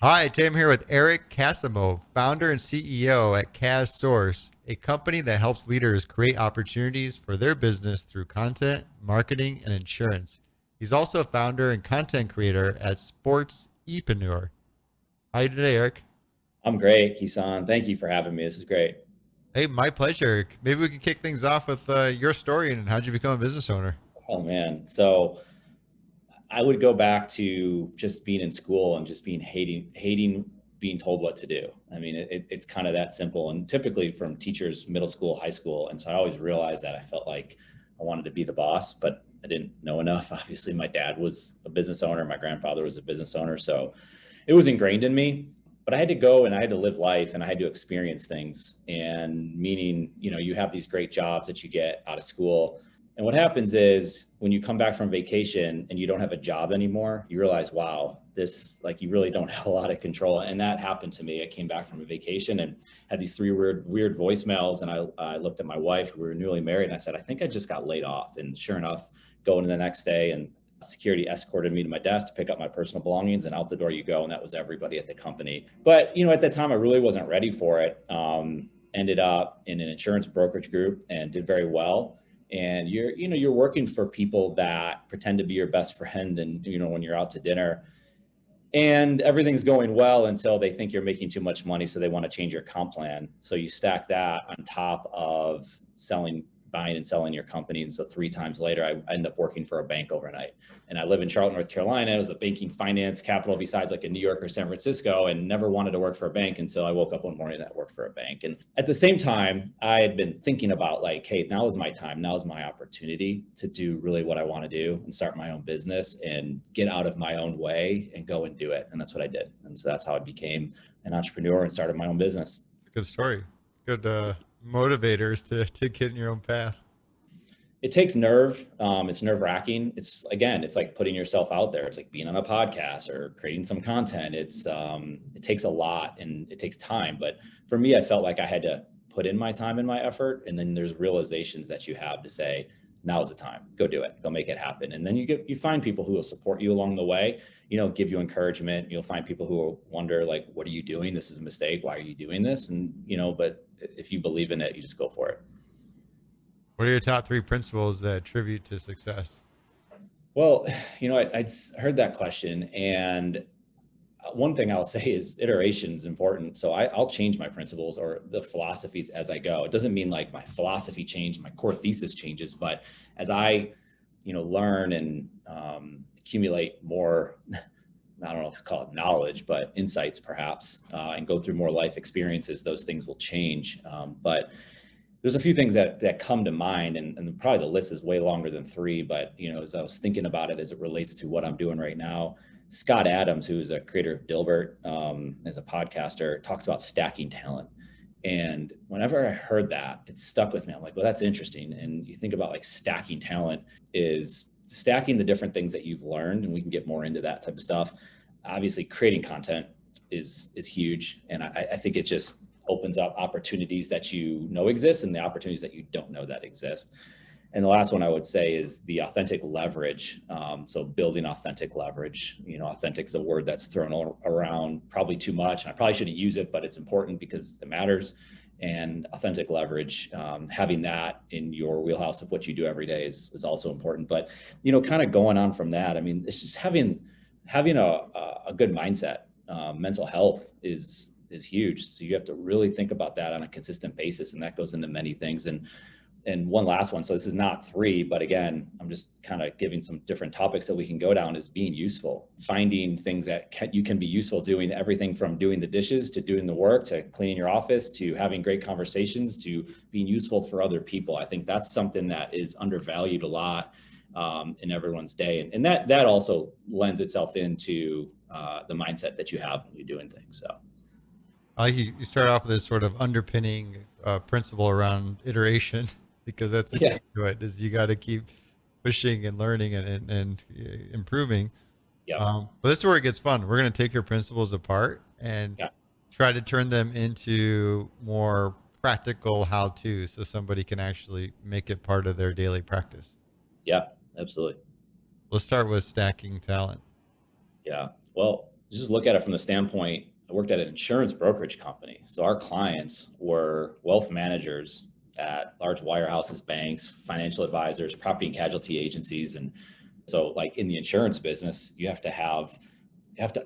Hi, Tim here with Eric Kasimov, founder and CEO at KazSource, a company that helps leaders create opportunities for their business through content, marketing, and insurance. He's also a founder and content creator at SportsEpreneur. How are you today, Eric? I'm great, Kison. Thank you for having me. This is great. Hey, my pleasure, Eric. Maybe we can kick things off with your story and how'd you become a business owner? Oh man. So I would go back to just being in school and just being hating being told what to do. I mean, it's kind of that simple. And typically from teachers, middle school, high school. And so I always realized that I felt like I wanted to be the boss, but I didn't know enough. Obviously, my dad was a business owner. My grandfather was a business owner. So it was ingrained in me. But I had to go and I had to live life and I had to experience things. And meaning, you have these great jobs that you get out of school. And what happens is when you come back from vacation and you don't have a job anymore, you realize, wow, this, like, you really don't have a lot of control. And that happened to me. I came back from a vacation and had these three weird voicemails. And I looked at my wife, who we were newly married, and I said, I think I just got laid off. And sure enough, going in the next day, and security escorted me to my desk to pick up my personal belongings, and out the door you go. And that was everybody at the company. But, at that time, I really wasn't ready for it. Ended up in an insurance brokerage group and did very well. And you're working for people that pretend to be your best friend. And, when you're out to dinner and everything's going well until they think you're making too much money. So they want to change your comp plan. So you stack that on top of buying and selling your company. And so 3 times later, I ended up working for a bank overnight. And I live in Charlotte, North Carolina. It was a banking finance capital besides like in New York or San Francisco, and never wanted to work for a bank until I woke up one morning and I worked for a bank. And at the same time, I had been thinking about like, hey, now is my time. Now is my opportunity to do really what I want to do and start my own business and get out of my own way and go and do it. And that's what I did. And so that's how I became an entrepreneur and started my own business. Good story. Good motivators to get in your own path. It takes nerve. It's nerve wracking. It's like putting yourself out there. It's like being on a podcast or creating some content. It takes a lot and it takes time. But for me, I felt like I had to put in my time and my effort. And then there's realizations that you have to say, now is the time, go do it, go make it happen. And then you find people who will support you along the way, give you encouragement. You'll find people who will wonder, like, what are you doing? This is a mistake. Why are you doing this? And, but if you believe in it, you just go for it. What are your top 3 principles that attribute to success? Well, I'd heard that question, and one thing I'll say is iteration is important. So I'll change my principles or the philosophies as I go. It doesn't mean like my philosophy changed, my core thesis changes, but as I, learn and accumulate more, I don't know if to call it knowledge, but insights perhaps, and go through more life experiences, those things will change. But there's a few things that come to mind, and probably the list is way longer than 3, but as I was thinking about it as it relates to what I'm doing right now, Scott Adams, who is a creator of Dilbert, as a podcaster, talks about stacking talent. And whenever I heard that, it stuck with me. I'm like, well, that's interesting. And you think about like stacking talent is stacking the different things that you've learned, and we can get more into that type of stuff. Obviously, creating content is huge. And I think it just opens up opportunities that exist and the opportunities that you don't know that exist. And the last one I would say is the authentic leverage. So building authentic leverage. Authentic is a word that's thrown around probably too much, and I probably shouldn't use it, but it's important because it matters. And authentic leverage, having that in your wheelhouse of what you do every day is also important. But kind of going on from that, I mean, it's just having a good mindset. Mental health is huge. So you have to really think about that on a consistent basis. And that goes into many things. And one last one. So this is not 3, but again, I'm just kind of giving some different topics that we can go down, is being useful, finding things that you can be useful doing, everything from doing the dishes to doing the work, to cleaning your office, to having great conversations, to being useful for other people. I think that's something that is undervalued a lot in everyone's day. And that also lends itself into the mindset that you have when you're doing things. So. I like you start off with this sort of underpinning principle around iteration because that's the Yeah. key to it. Is you got to keep pushing and learning and improving. Yeah. But this is where it gets fun. We're going to take your principles apart and Yeah. try to turn them into more practical how-to, so somebody can actually make it part of their daily practice. Yeah. Absolutely. Let's start with stacking talent. Yeah. Well, just look at it from the standpoint, I worked at an insurance brokerage company. So our clients were wealth managers at large wirehouses, banks, financial advisors, property and casualty agencies. And so like in the insurance business, you have to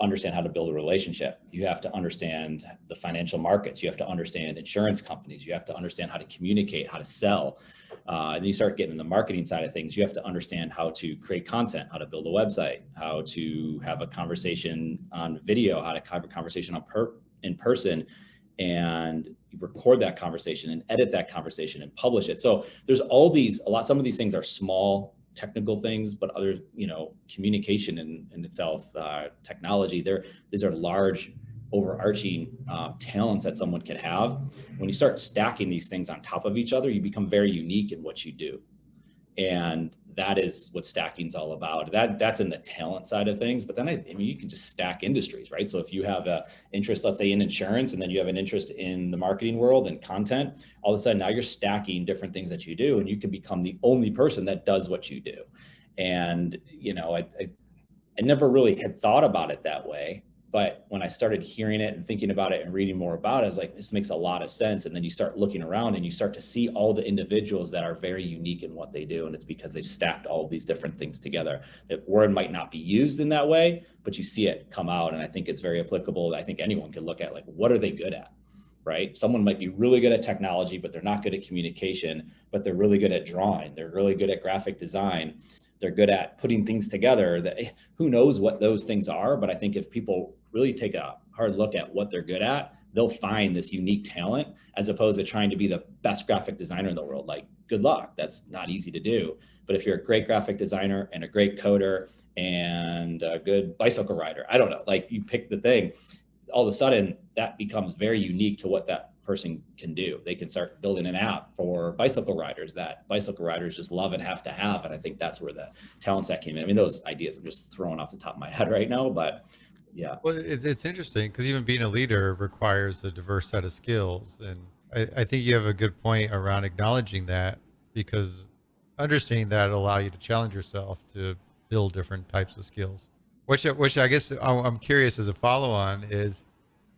understand how to build a relationship. You have to understand the financial markets. You have to understand insurance companies. You have to understand how to communicate, how to sell. And then you start getting in the marketing side of things. You have to understand how to create content, how to build a website, how to have a conversation on video, how to have a conversation in person, and record that conversation and edit that conversation and publish it. So there's some of these things are small technical things, but others, communication in itself, technology, these are large overarching talents that someone can have. When you start stacking these things on top of each other, you become very unique in what you do. And that is what stacking is all about. That's in the talent side of things. But then you can just stack industries, right? So if you have an interest, let's say in insurance, and then you have an interest in the marketing world and content, all of a sudden now you're stacking different things that you do, and you can become the only person that does what you do. And I never really had thought about it that way. But when I started hearing it and thinking about it and reading more about it, I was like, this makes a lot of sense. And then you start looking around and you start to see all the individuals that are very unique in what they do. And it's because they've stacked all of these different things together. That word might not be used in that way, but you see it come out. And I think it's very applicable. I think anyone can look at, like, what are they good at, right? Someone might be really good at technology, but they're not good at communication, but they're really good at drawing. They're really good at graphic design. They're good at putting things together. That, who knows what those things are, but I think if people really take a hard look at what they're good at, they'll find this unique talent, as opposed to trying to be the best graphic designer in the world. Like, good luck. That's not easy to do. But if you're a great graphic designer and a great coder and a good bicycle rider, I don't know, like, you pick the thing, all of a sudden that becomes very unique to what that person can do. They can start building an app for bicycle riders that bicycle riders just love and have to have. And I think that's where the talent set came in. I mean, those ideas I'm just throwing off the top of my head right now, but yeah. Well, it's interesting because even being a leader requires a diverse set of skills. And I think you have a good point around acknowledging that, because understanding that allow you to challenge yourself to build different types of skills, which I guess I'm curious as a follow on is,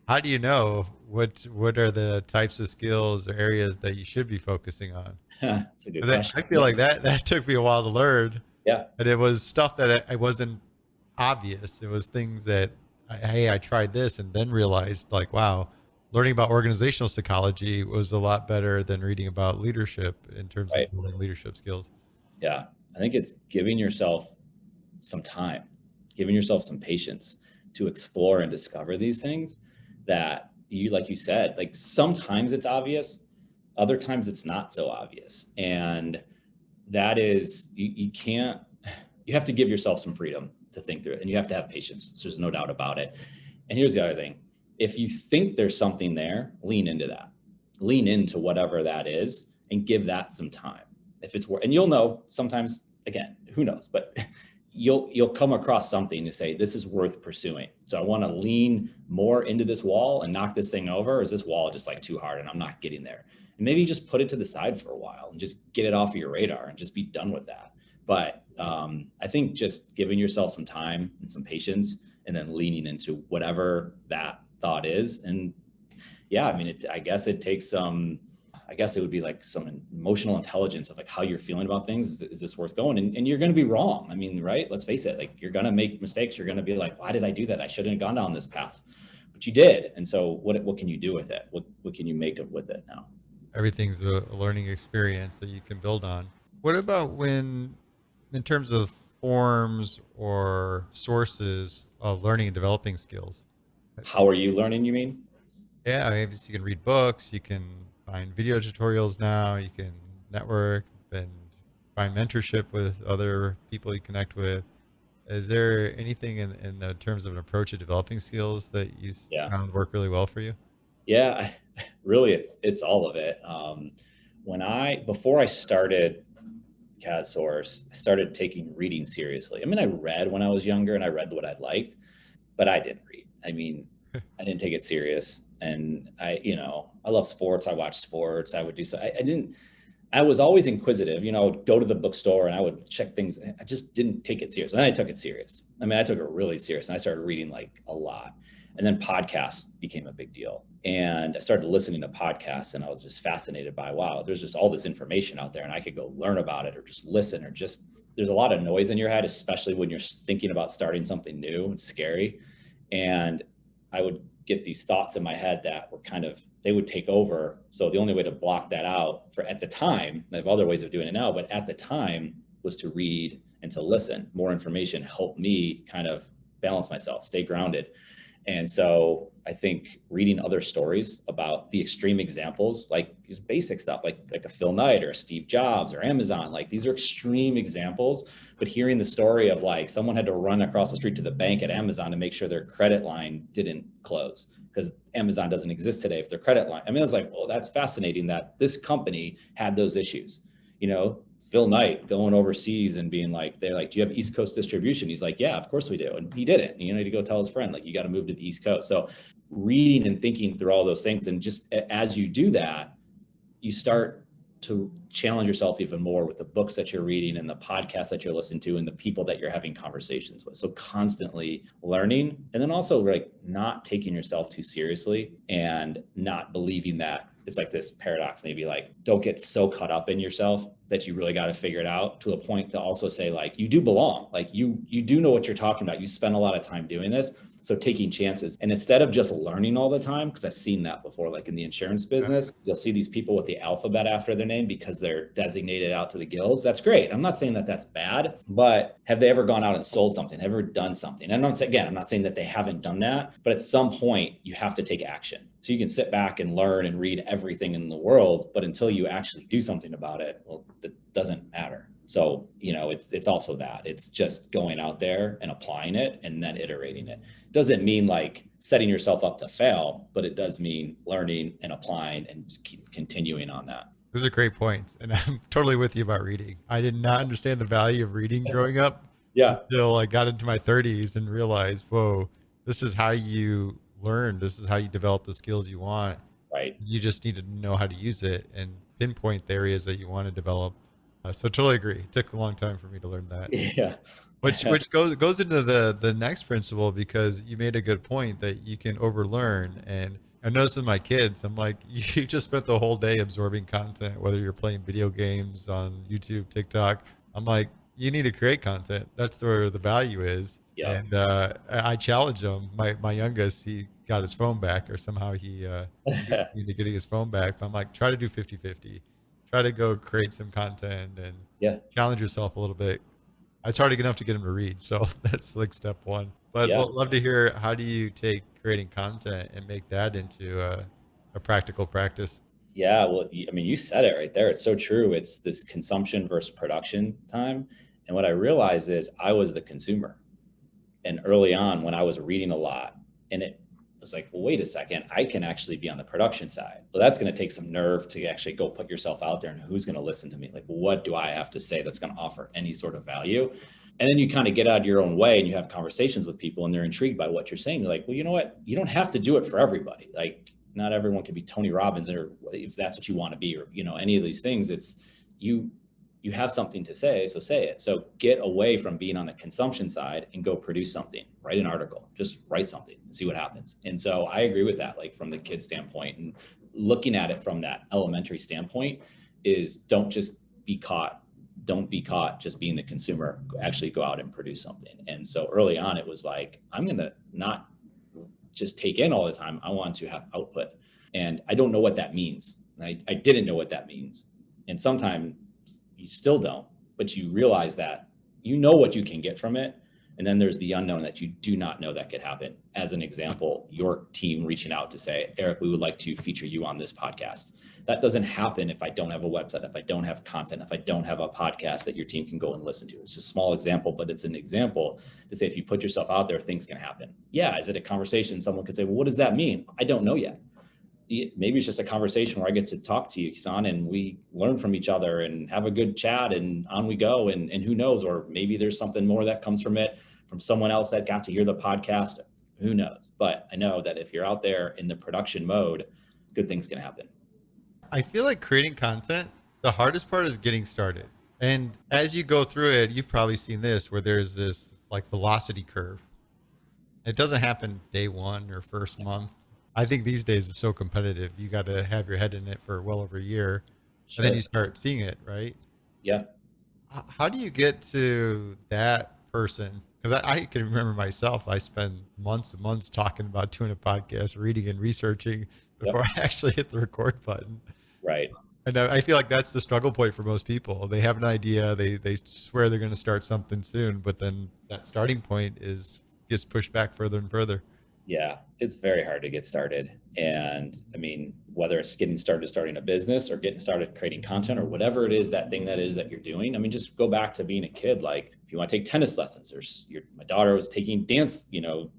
how do you know what are the types of skills or areas that you should be focusing on? That's a good question. I feel like that took me a while to learn. Yeah. And it was stuff that I wasn't obvious. It was things that, hey, I tried this and then realized, like, wow, learning about organizational psychology was a lot better than reading about leadership in terms Right. of building leadership skills. Yeah. I think it's giving yourself some time, giving yourself some patience to explore and discover these things that like you said, like, sometimes it's obvious, other times it's not so obvious. And that is, you have to give yourself some freedom to think through it, and you have to have patience. So there's no doubt about it. And here's the other thing. If you think there's something there, lean into that, lean into whatever that is, and give that some time. If it's and you'll know sometimes, again, who knows, but you'll come across something to say, this is worth pursuing. So I want to lean more into this wall and knock this thing over. Or is this wall just like too hard and I'm not getting there? And maybe just put it to the side for a while and just get it off of your radar and just be done with that. But I think just giving yourself some time and some patience, and then leaning into whatever that thought is. And yeah, I mean, I guess it takes some, I guess it would be like some emotional intelligence of like how you're feeling about things. Is this worth going? And you're going to be wrong. I mean, right? Let's face it. Like, you're going to make mistakes. You're going to be like, why did I do that? I shouldn't have gone down this path, but you did. And so what can you do with it? What can you make of with it now? Everything's a learning experience that you can build on. What about when, in terms of forms or sources of learning and developing skills? How are you learning, you mean? Yeah, I mean, you can read books, you can find video tutorials now, you can network and find mentorship with other people you connect with. Is there anything in the terms of an approach to developing skills that you found work really well for you? Yeah, really, it's all of it. Before I started KazSource, I started taking reading seriously. I mean, I read when I was younger and I read what I liked, but I didn't read. I mean, I didn't take it serious. And I love sports. I watched sports. I would do so. I didn't, I was always inquisitive, I would go to the bookstore and I would check things. I just didn't take it serious. And then I took it serious. I mean, I took it really serious and I started reading like a lot. And then podcasts became a big deal. And I started listening to podcasts and I was just fascinated by, wow, there's just all this information out there and I could go learn about it or just listen or just, there's a lot of noise in your head, especially when you're thinking about starting something new. It's scary. And I would get these thoughts in my head that were they would take over. So the only way to block that out at the time, I have other ways of doing it now, but at the time was to read and to listen. More information helped me kind of balance myself, stay grounded. And so I think reading other stories about the extreme examples, like just basic stuff, like a Phil Knight or Steve Jobs or Amazon, like these are extreme examples, but hearing the story of like someone had to run across the street to the bank at Amazon to make sure their credit line didn't close because Amazon doesn't exist today if their credit line, I was like, well, that's fascinating that this company had those issues, Phil Knight going overseas and being like, they're like, do you have East Coast distribution? He's like, yeah, of course we do. And he didn't. You need to go tell his friend, like, you got to move to the East Coast. So reading and thinking through all those things. And just as you do that, you start to challenge yourself even more with the books that you're reading and the podcasts that you're listening to and the people that you're having conversations with. So constantly learning, and then also like not taking yourself too seriously and not believing that it's like this paradox, maybe like don't get so caught up in yourself that you really got to figure it out, to a point to also say like you do belong, like you do know what you're talking about. You spend a lot of time doing this. So taking chances, and instead of just learning all the time, because I've seen that before, like in the insurance business, you'll see these people with the alphabet after their name because they're designated out to the gills. That's great. I'm not saying that that's bad, but have they ever gone out and sold something, ever done something? And I'm not saying that they haven't done that, but at some point you have to take action. So you can sit back and learn and read everything in the world, but until you actually do something about it, well, that doesn't matter. So, it's also that it's just going out there and applying it and then iterating it. Doesn't mean like setting yourself up to fail, but it does mean learning and applying and just keep continuing on that. Those are great points. And I'm totally with you about reading. I did not understand the value of reading growing up until I got into my 30s and realized, whoa, this is how you learn. This is how you develop the skills you want. Right. You just need to know how to use it and pinpoint the areas that you want to develop. So totally agree. It took a long time for me to learn that. Yeah. Which goes into the next principle, because you made a good point that you can overlearn. And I noticed with my kids, I'm like, you just spent the whole day absorbing content, whether you're playing video games on YouTube, TikTok. I'm like, you need to create content. That's where the value is. Yeah. And I challenge them. My youngest, he got his phone back, or somehow he needed getting his phone back. But I'm like, try to do 50-50. Try to go create some content and challenge yourself a little bit. It's hard enough to get him to read. So that's like step one. But love to hear, how do you take creating content and make that into a practical practice? Yeah, well, you said it right there. It's so true. It's this consumption versus production time. And what I realized is I was the consumer. And early on when I was reading a lot, and it was like, well, wait a second, I can actually be on the production side. Well, that's going to take some nerve to actually go put yourself out there, and who's going to listen to me? Like, what do I have to say that's going to offer any sort of value? And then you kind of get out of your own way and you have conversations with people and they're intrigued by what you're saying. You're like, well, you know what? You don't have to do it for everybody. Like, not everyone can be Tony Robbins, or if that's what you want to be, or, any of these things. It's you have something to say, so say it. So get away from being on the consumption side and go produce something, write an article, just write something and see what happens. And so I agree with that, like from the kid standpoint, and looking at it from that elementary standpoint is don't be caught just being the consumer, actually go out and produce something. And so early on, it was like, I'm going to not just take in all the time. I want to have output. And I don't know what that means. I didn't know what that means. And sometimes you still don't, but you realize that you know what you can get from it. And then there's the unknown that you do not know that could happen. As an example, your team reaching out to say, Eric, we would like to feature you on this podcast. That doesn't happen if I don't have a website, if I don't have content, if I don't have a podcast that your team can go and listen to. It's a small example, but it's an example to say, if you put yourself out there, things can happen. Yeah. Is it a conversation? Someone could say, well, what does that mean? I don't know yet. Maybe it's just a conversation where I get to talk to you, Kison, and we learn from each other and have a good chat, and on we go. And who knows, or maybe there's something more that comes from it, from someone else that got to hear the podcast. Who knows? But I know that if you're out there in the production mode, good things can happen. I feel like creating content The hardest part is getting started. And as you go through it, you've probably seen this where there's this like velocity curve. It doesn't happen day one or first month. I think these days it's so competitive. You got to have your head in it for well over a year, and then you Sure. start seeing it, right? Yeah. How do you get to that person? Because I can remember myself, I spend months and months talking about doing a podcast, reading and researching before Yep. I actually hit the record button. Right. And I feel like that's the struggle point for most people. They have an idea, they swear they're going to start something soon, but then that starting point is gets pushed back further and further. Yeah, it's very hard to get started. And I mean, whether it's getting started starting a business or getting started creating content or whatever it is, that thing that is that you're doing. I mean, just go back to being a kid. Like if you want to take tennis lessons, my daughter was taking dance,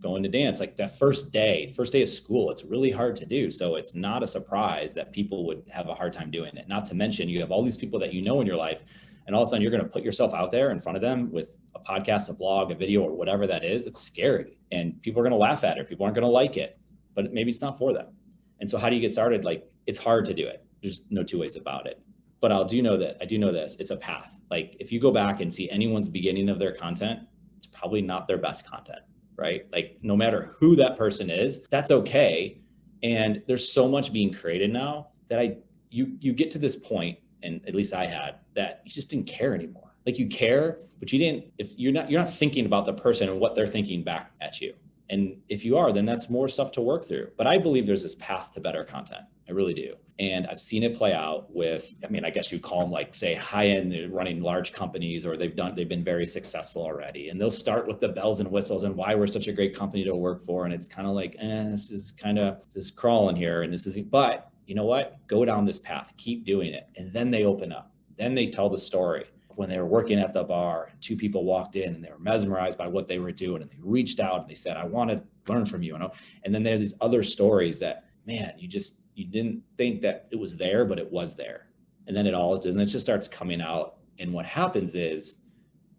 going to dance, like that first day of school, it's really hard to do. So it's not a surprise that people would have a hard time doing it. Not to mention you have all these people that you know in your life, and all of a sudden you're going to put yourself out there in front of them with a podcast, a blog, a video, or whatever that is. It's scary, and people are going to laugh at it. People aren't going to like it, but maybe it's not for them. And so how do you get started? Like, it's hard to do it. There's no two ways about it. But I do know this, it's a path. Like if you go back and see anyone's beginning of their content, it's probably not their best content, right? Like no matter who that person is, that's okay. And there's so much being created now that you get to this point, and at least I had, that you just didn't care anymore. Like you care, but you're not thinking about the person and what they're thinking back at you. And if you are, then that's more stuff to work through. But I believe there's this path to better content. I really do. And I've seen it play out with, I mean, I guess you call them like, say, high-end, running large companies, or they've been very successful already. And they'll start with the bells and whistles and why we're such a great company to work for. And it's kind of like, this is crawling here. And but you know what? Go down this path, keep doing it. And then they open up. Then they tell the story. When they were working at the bar, two people walked in and they were mesmerized by what they were doing. And they reached out and they said, I want to learn from you. And then there's these other stories that, man, you didn't think that it was there, but it was there. And then it just starts coming out. And what happens is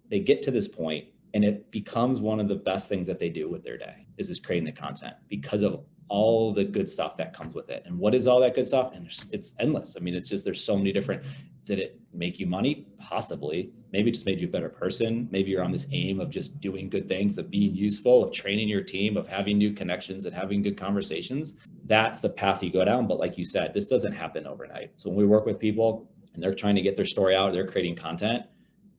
they get to this point and it becomes one of the best things that they do with their day is creating the content because of all the good stuff that comes with it. And what is all that good stuff? And it's endless. I mean, there's so many different. Did it make you money? Possibly. Maybe it just made you a better person. Maybe you're on this aim of just doing good things, of being useful, of training your team, of having new connections and having good conversations. That's the path you go down. But like you said, this doesn't happen overnight. So when we work with people and they're trying to get their story out, they're creating content,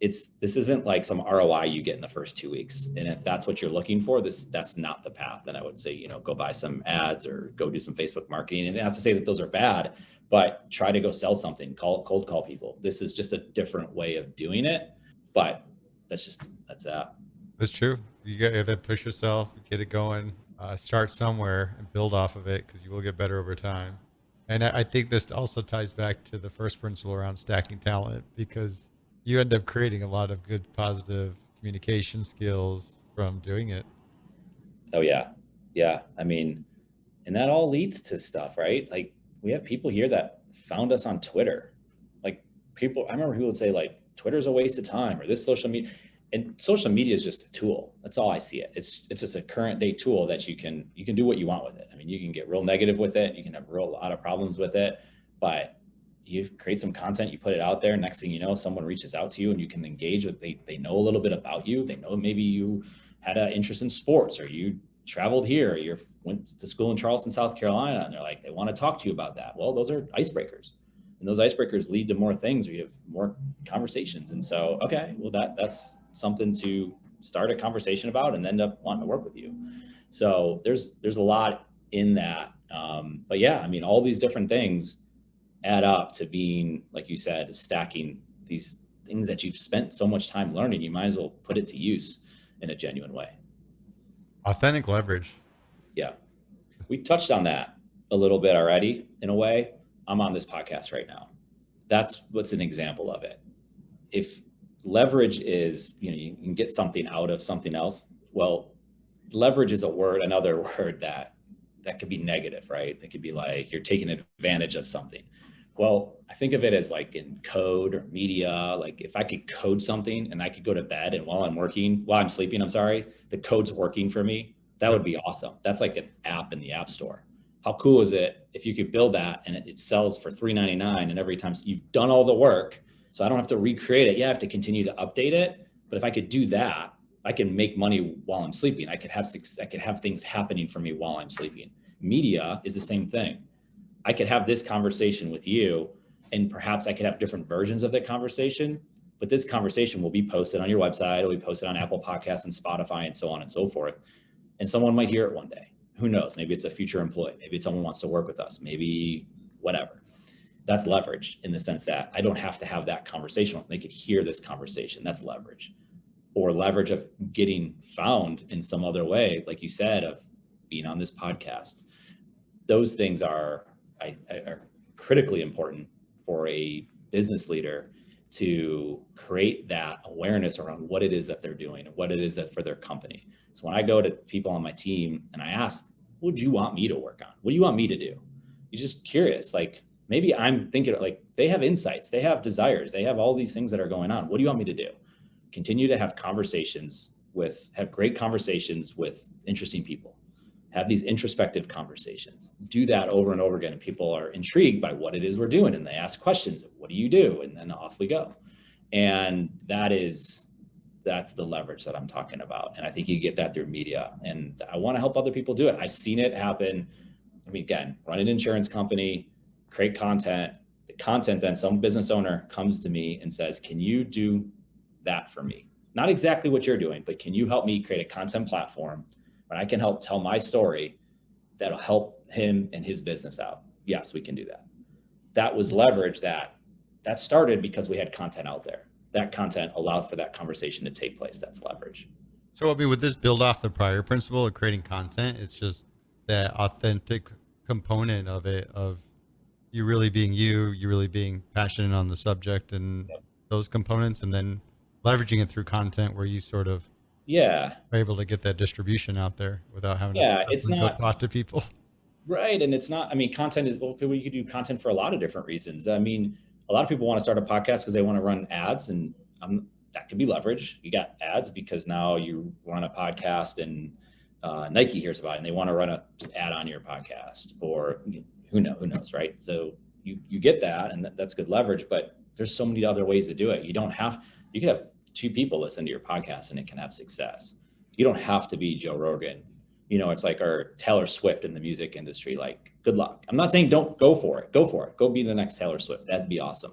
this isn't like some ROI you get in the first 2 weeks. And if that's what you're looking for, that's not the path. Then I would say, go buy some ads or go do some Facebook marketing. And not to say that those are bad, but try to go sell something, cold call people. This is just a different way of doing it. But that's that. That's true. You have to push yourself, get it going, start somewhere and build off of it because you will get better over time. And I think this also ties back to the first principle around stacking talent because you end up creating a lot of good, positive communication skills from doing it. Oh, yeah. Yeah. I mean, and that all leads to stuff, right? Like we have people here that found us on Twitter. Like I remember people would say like, Twitter's a waste of time or this social media. And social media is just a tool. That's all I see it. It's just a current day tool that you can do what you want with it. I mean, you can get real negative with it. You can have a lot of problems with it, but you create some content, you put it out there. Next thing you know, someone reaches out to you and you can engage with, they know a little bit about you. They know maybe you had an interest in sports or you traveled here, you went to school in Charleston, South Carolina, and they want to talk to you about that. Well, those are icebreakers. And those icebreakers lead to more things or you have more conversations. And so, okay, well, that's something to start a conversation about and end up wanting to work with you. So there's a lot in that. But yeah, I mean, all these different things add up to being, like you said, stacking these things that you've spent so much time learning. You might as well put it to use in a genuine way. Authentic leverage. Yeah. We touched on that a little bit already in a way. I'm on this podcast right now. That's what's an example of it. If leverage is, you can get something out of something else. Well, leverage is another word that could be negative, right? It could be like you're taking advantage of something. Well, I think of it as like in code or media, like if I could code something and I could go to bed and while I'm sleeping, the code's working for me. That would be awesome. That's like an app in the App Store. how cool is it if you could build that and it sells for $3.99, and every time you've done all the work, so I don't have to recreate it. Yeah, I have to continue to update it. But if I could do that, I can make money while I'm sleeping. I could have things happening for me while I'm sleeping. Media is the same thing. I could have this conversation with you, and perhaps I could have different versions of that conversation, but this conversation will be posted on your website. It'll be posted on Apple Podcasts and Spotify and so on and so forth. And someone might hear it one day. Who knows? Maybe it's a future employee. Maybe it's someone wants to work with us. Maybe whatever. That's leverage in the sense that I don't have to have that conversation with them. They could hear this conversation. That's leverage. Or leverage of getting found in some other way, like you said, of being on this podcast. Those things are critically important for a business leader to create that awareness around what it is that they're doing and what it is that for their company. So when I go to people on my team and I ask, what would you want me to work on? What do you want me to do? You're just curious. Like, maybe I'm thinking like they have insights, they have desires, they have all these things that are going on. What do you want me to do? Continue to have great conversations with interesting people. Have these introspective conversations. Do that over and over again. And people are intrigued by what it is we're doing. And they ask questions of what do you do? And then off we go. And that's the leverage that I'm talking about. And I think you get that through media. And I want to help other people do it. I've seen it happen. I mean, again, run an insurance company, create content. The content, then some business owner comes to me and says, can you do that for me? Not exactly what you're doing, but can you help me create a content platform where I can help tell my story that'll help him and his business out? Yes, we can do that. That was leverage that started because we had content out there. That content allowed for that conversation to take place. That's leverage. So, I mean, would this build off the prior principle of creating content? It's just that authentic component of it, of you really being you really being passionate on the subject and those components, and then leveraging it through content where you sort of are able to get that distribution out there without having to it's not talk to people. Right. And it's not, I mean, content is, well, we could do content for a lot of different reasons. I mean, a lot of people want to start a podcast because they want to run ads, and that could be leverage. You got ads because now you run a podcast and Nike hears about it and they want to run an ad on your podcast, or who knows, right? So you get that, and that's good leverage, but there's so many other ways to do it. You could have 2 people listen to your podcast and it can have success. You don't have to be Joe Rogan. It's like, or Taylor Swift in the music industry. Like, good luck. I'm not saying don't go for it. Go for it. Go be the next Taylor Swift. That'd be awesome.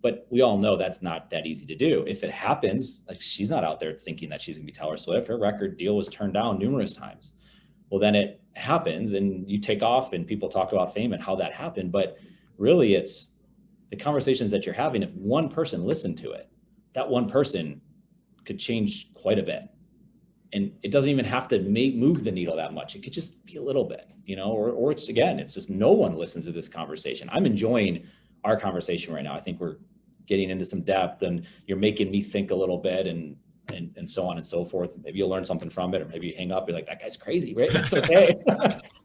But we all know that's not that easy to do. If it happens, like, she's not out there thinking that she's gonna be Taylor Swift. Her record deal was turned down numerous times. Well, then it happens and you take off and people talk about fame and how that happened. But really, it's the conversations that you're having. If one person listened to it, that one person could change quite a bit. And it doesn't even have to move the needle that much. It could just be a little bit, or it's just no one listens to this conversation. I'm enjoying our conversation right now. I think we're getting into some depth, and you're making me think a little bit, and so on and so forth. Maybe you'll learn something from it, or maybe you hang up, you're like, that guy's crazy, right? That's okay.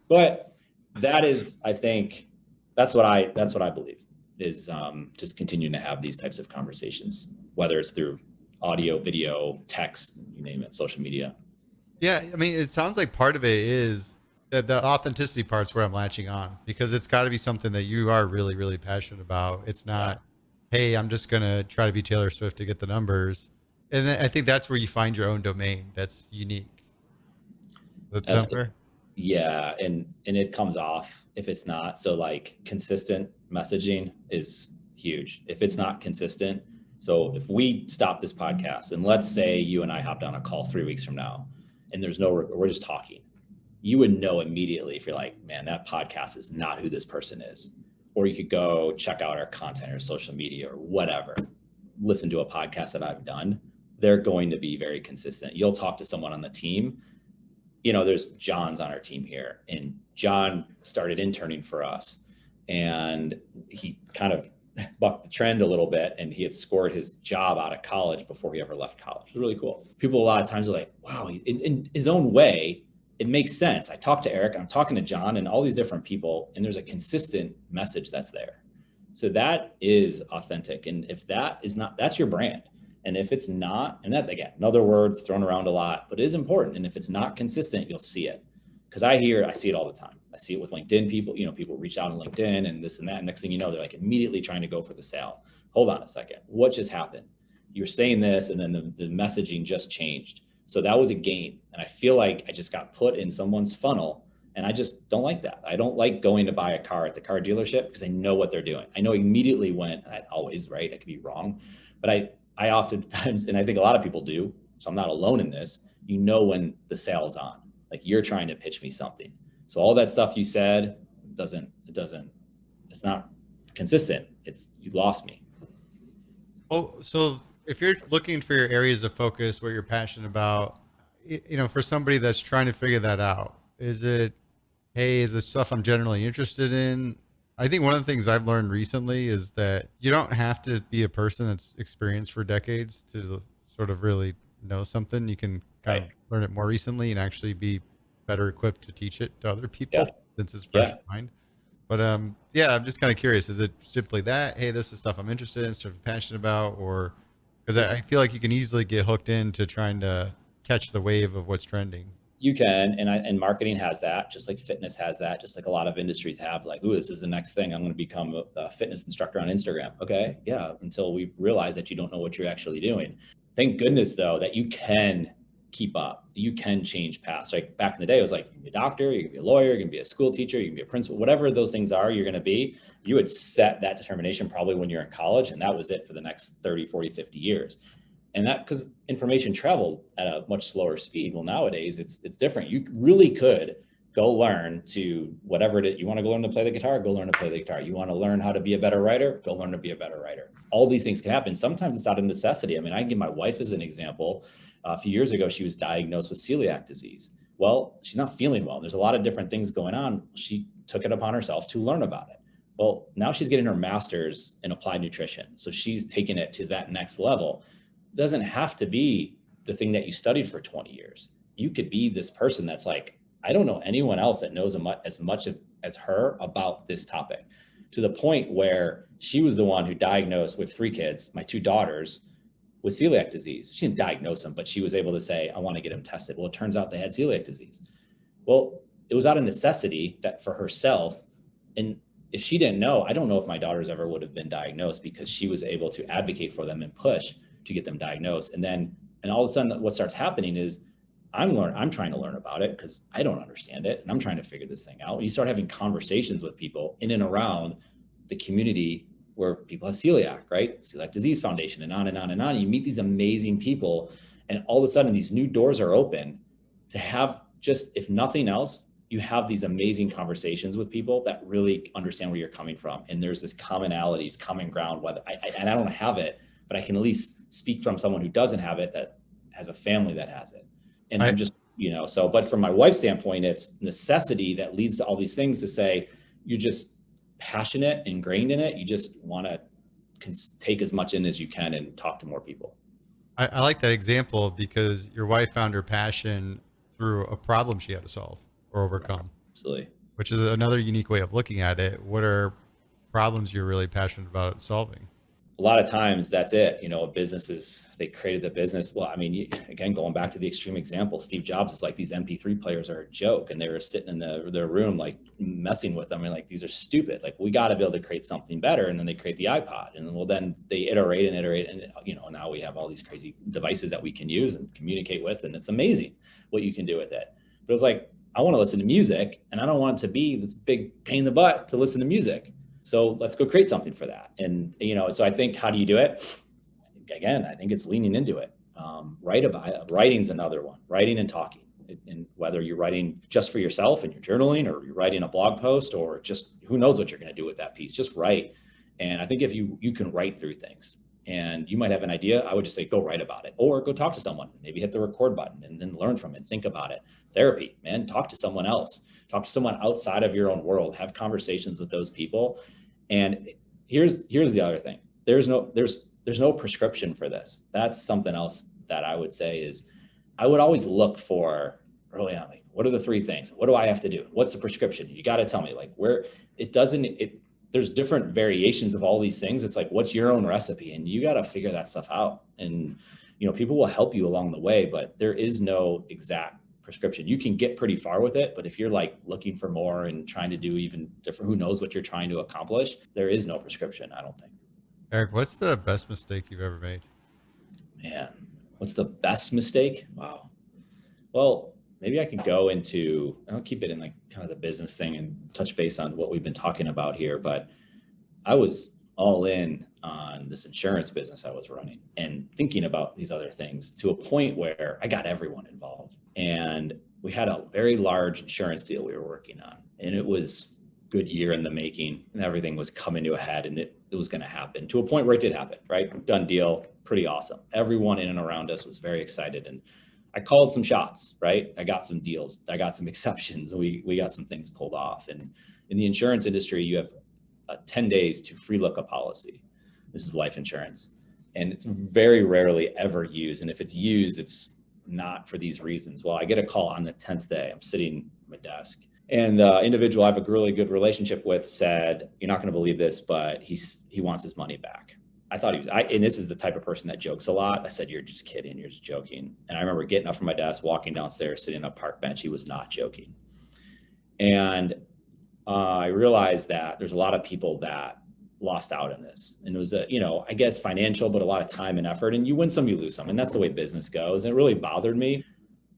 But that is, I think, that's what I believe is just continuing to have these types of conversations, whether it's through audio, video, text, you name it, social media. Yeah. I mean, it sounds like part of it is that the authenticity part's where I'm latching on, because it's got to be something that you are really, really passionate about. It's not, hey, I'm just going to try to be Taylor Swift to get the numbers. And then I think that's where you find your own domain that's unique. Yeah. And it comes off if it's not. So like, consistent messaging is huge. If it's not consistent, so if we stop this podcast and let's say you and I hopped on a call 3 weeks from now and we're just talking, you would know immediately if you're like, man, that podcast is not who this person is. Or you could go check out our content or social media or whatever, listen to a podcast that I've done. They're going to be very consistent. You'll talk to someone on the team. There's John's on our team here, and John started interning for us, and he kind of bucked the trend a little bit, and he had scored his job out of college before he ever left college. It was really cool. People a lot of times are like, wow, in his own way, it makes sense. I talked to Eric, I'm talking to John and all these different people, and there's a consistent message that's there. So that is authentic. And if that is not, that's your brand. And if it's not, and that's, again, another word thrown around a lot, but it is important. And if it's not consistent, you'll see it, because I see it all the time. I see it with LinkedIn people, people reach out on LinkedIn and this and that. And next thing you know, they're like immediately trying to go for the sale. Hold on a second. What just happened? You're saying this, and then the messaging just changed. So that was a game. And I feel like I just got put in someone's funnel, and I just don't like that. I don't like going to buy a car at the car dealership because I know what they're doing. I know immediately when, I always, right? I could be wrong, but I oftentimes, and I think a lot of people do, so I'm not alone in this, when the sale is on, like you're trying to pitch me something. So all that stuff you said it's not consistent. You lost me. Oh, so if you're looking for your areas of focus, what you're passionate about, for somebody that's trying to figure that out, is it, hey, is this stuff I'm generally interested in? I think one of the things I've learned recently is that you don't have to be a person that's experienced for decades to sort of really know something. You can kind of learn it more recently and actually be better equipped to teach it to other people since it's fresh in mind. But I'm just kind of curious, is it simply that, hey, this is stuff I'm interested in, stuff I'm passionate about, or because I feel like you can easily get hooked into trying to catch the wave of what's trending. You can, and marketing has that, just like fitness has that, just like a lot of industries have, like, ooh, this is the next thing. I'm going to become a fitness instructor on Instagram. Okay. Yeah. Until we realize that you don't know what you're actually doing. Thank goodness though, that you can keep up. You can change paths. Like back in the day, it was like, you can be a doctor, you can be a lawyer, you can be a school teacher, you can be a principal, whatever those things are, you're going to be. You would set that determination probably when you're in college, and that was it for the next 30, 40, 50 years. And that, because information traveled at a much slower speed. Well, nowadays it's different. You really could go learn to whatever it is. You want to go learn to play the guitar, go learn to play the guitar. You want to learn how to be a better writer, go learn to be a better writer. All these things can happen. Sometimes it's out of necessity. I mean, I can give my wife as an example. A few years ago, she was diagnosed with celiac disease. Well, she's not feeling well. There's a lot of different things going on. She took it upon herself to learn about it. Well, now she's getting her master's in applied nutrition. So she's taking it to that next level. It doesn't have to be the thing that you studied for 20 years. You could be this person that's like, I don't know anyone else that knows as much as her about this topic, to the point where she was the one who diagnosed, with 3 kids, my 2 daughters, with celiac disease. She didn't diagnose them, but she was able to say, I want to get them tested. Well, it turns out they had celiac disease. Well, it was out of necessity that for herself. And if she didn't know, I don't know if my daughters ever would have been diagnosed, because she was able to advocate for them and push to get them diagnosed. And all of a sudden what starts happening is I'm trying to learn about it because I don't understand it, and I'm trying to figure this thing out. You start having conversations with people in and around the community where people have celiac, right? Celiac Disease Foundation, and on and on and on. You meet these amazing people, and all of a sudden these new doors are open to have, just, if nothing else, you have these amazing conversations with people that really understand where you're coming from. And there's this commonalities, common ground, whether I don't have it, but I can at least speak from someone who doesn't have it, that has a family that has it. And I'm just, but from my wife's standpoint, it's necessity that leads to all these things, to say, you're just passionate, ingrained in it. You just want to take as much in as you can and talk to more people. I like that example, because your wife found her passion through a problem she had to solve or overcome. Absolutely. Which is another unique way of looking at it. What are problems you're really passionate about solving? A lot of times that's it. They created the business. Well, I mean, again, going back to the extreme example, Steve Jobs is like, these MP3 players are a joke. And they were sitting in their room, like messing with them. And like, these are stupid. Like, we got to be able to create something better. And then they create the iPod. And then they iterate. And, now we have all these crazy devices that we can use and communicate with. And it's amazing what you can do with it. But it was like, I want to listen to music, and I don't want it to be this big pain in the butt to listen to music. So let's go create something for that. And, so I think, how do you do it? Again, I think it's leaning into it. Writing's another one, writing and talking. And whether you're writing just for yourself and you're journaling, or you're writing a blog post, or just who knows what you're going to do with that piece, just write. And I think if you can write through things, and you might have an idea, I would just say, go write about it, or go talk to someone, maybe hit the record button and then learn from it, think about it. Therapy, man, talk to someone else, talk to someone outside of your own world, have conversations with those people. And here's the other thing. There's no prescription for this. That's something else that I would say is, I would always look for early on, like, what are the 3 things? What do I have to do? What's the prescription? You got to tell me, like, where there's different variations of all these things. It's like, what's your own recipe? And you got to figure that stuff out. And, people will help you along the way, but there is no exact prescription. You can get pretty far with it, but if you're like looking for more and trying to do even different, who knows what you're trying to accomplish, there is no prescription, I don't think. Eric, what's the best mistake you've ever made? Man, what's the best mistake? Wow. Well, maybe I could go into, I'll keep it in like kind of the business thing and touch base on what we've been talking about here, but I was all in on this insurance business I was running and thinking about these other things to a point where I got everyone involved. And we had a very large insurance deal we were working on, and it was a good year in the making, and everything was coming to a head, and it was going to happen to a point where it did happen, right? Done deal, pretty awesome. Everyone in and around us was very excited, and I called some shots, right? I got some deals, I got some exceptions, and we got some things pulled off. And in the insurance industry, you have 10 days to free look a policy. This is life insurance, and it's very rarely ever used. And if it's used, it's not for these reasons. Well, I get a call on the 10th day. I'm sitting at my desk, and the individual I have a really good relationship with said, "You're not going to believe this, but he wants his money back." I thought he was, and this is the type of person that jokes a lot. I said, "You're just kidding. You're just joking." And I remember getting up from my desk, walking downstairs, sitting on a park bench. He was not joking. And I realized that there's a lot of people that lost out on this. And it was I guess financial, but a lot of time and effort, and you win some, you lose some. And that's the way business goes. And it really bothered me,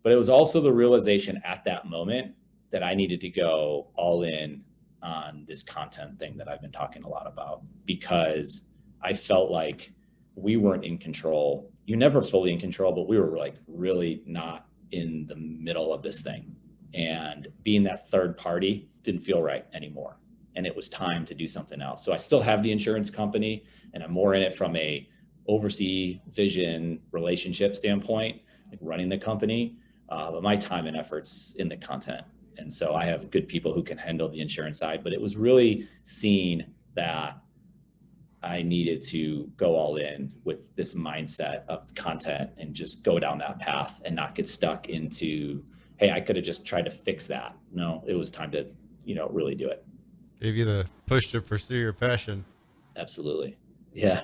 but it was also the realization at that moment that I needed to go all in on this content thing that I've been talking a lot about, because I felt like we weren't in control. You're never fully in control, but we were like really not in the middle of this thing. And being that third party didn't feel right anymore. And it was time to do something else. So I still have the insurance company, and I'm more in it from a oversee vision relationship standpoint, like running the company, but my time and efforts in the content. And so I have good people who can handle the insurance side, but it was really seeing that I needed to go all in with this mindset of content and just go down that path and not get stuck into, hey, I could have just tried to fix that. No, it was time to, really do it. Gave you the push to pursue your passion. Absolutely. Yeah.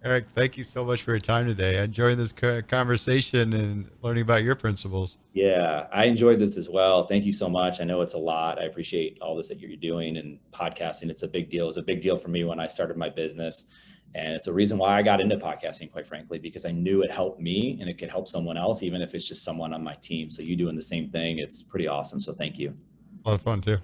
Eric, thank you so much for your time today. I enjoyed this conversation and learning about your principles. Yeah, I enjoyed this as well. Thank you so much. I know it's a lot. I appreciate all this that you're doing, and podcasting. It's a big deal. It's a big deal for me when I started my business. And it's a reason why I got into podcasting, quite frankly, because I knew it helped me and it could help someone else, even if it's just someone on my team. So you doing the same thing, it's pretty awesome. So thank you. A lot of fun too.